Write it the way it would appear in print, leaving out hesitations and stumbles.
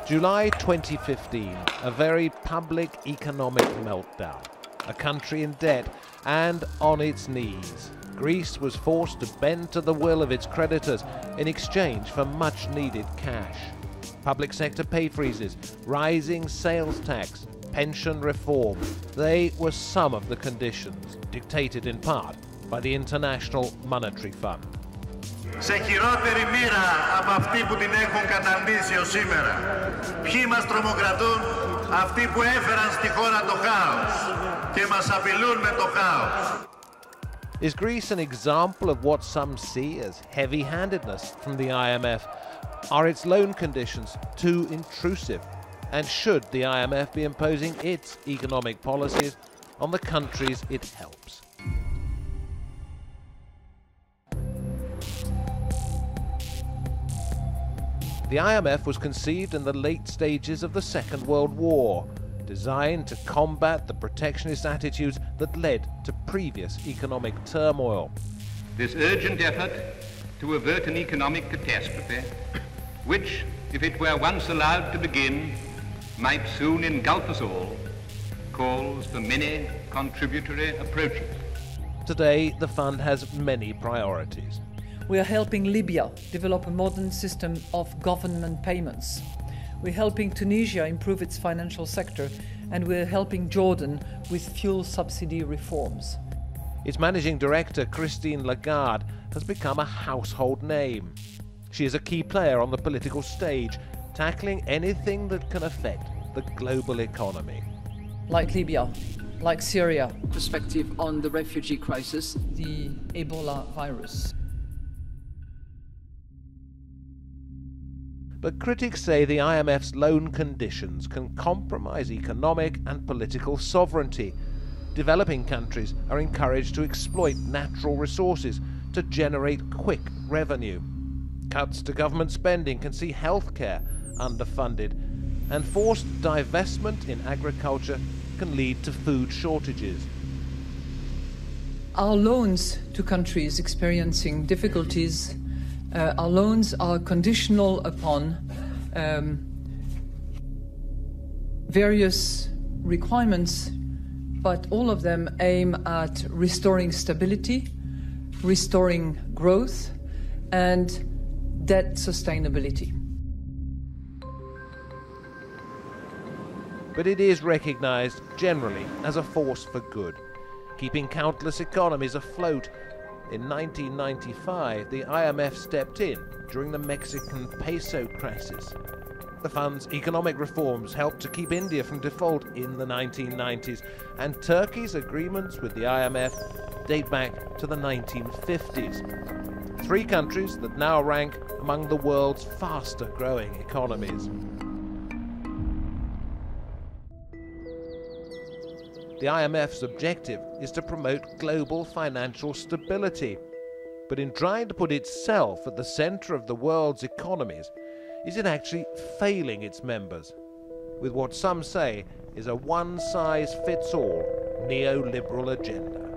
July 2015, a very public economic meltdown. A country in debt and on its knees. Greece was forced to bend to the will of its creditors in exchange for much-needed cash. Public sector pay freezes, rising sales tax, pension reform. They were some of the conditions, dictated in part by the International Monetary Fund. Σε χειρότερη μοίρα από αυτή που την έχουν καταντήσει ως σήμερα. Ποιοι μας τρομοκρατούν? Αυτοί που έφεραν στη χώρα το χάος και μας απειλούν με το χάος. Is Greece an example of what some see as heavy-handedness from the IMF? Are its loan conditions too intrusive? And should the IMF be imposing its economic policies on the countries it helps? The IMF was conceived in the late stages of the Second World War, designed to combat the protectionist attitudes that led to previous economic turmoil. This urgent effort to avert an economic catastrophe, which, if it were once allowed to begin, might soon engulf us all, calls for many contributory approaches. Today, the fund has many priorities. We are helping Libya develop a modern system of government payments. We're helping Tunisia improve its financial sector, and we're helping Jordan with fuel subsidy reforms. Its managing director, Christine Lagarde, has become a household name. She is a key player on the political stage, tackling anything that can affect the global economy. Like Libya, like Syria, perspective on the refugee crisis, the Ebola virus. But critics say the IMF's loan conditions can compromise economic and political sovereignty. Developing countries are encouraged to exploit natural resources to generate quick revenue. Cuts to government spending can see healthcare underfunded, and forced divestment in agriculture can lead to food shortages. Our loans to countries experiencing difficulties, our loans are conditional upon various requirements, but all of them aim at restoring stability, restoring growth, and debt sustainability. But it is recognized generally as a force for good, keeping countless economies afloat. In 1995, the IMF stepped in during the Mexican peso crisis. The fund's economic reforms helped to keep India from default in the 1990s, and Turkey's agreements with the IMF date back to the 1950s. Three countries that now rank among the world's faster-growing economies. The IMF's objective is to promote global financial stability. But in trying to put itself at the center of the world's economies, is it actually failing its members with what some say is a one-size-fits-all neoliberal agenda?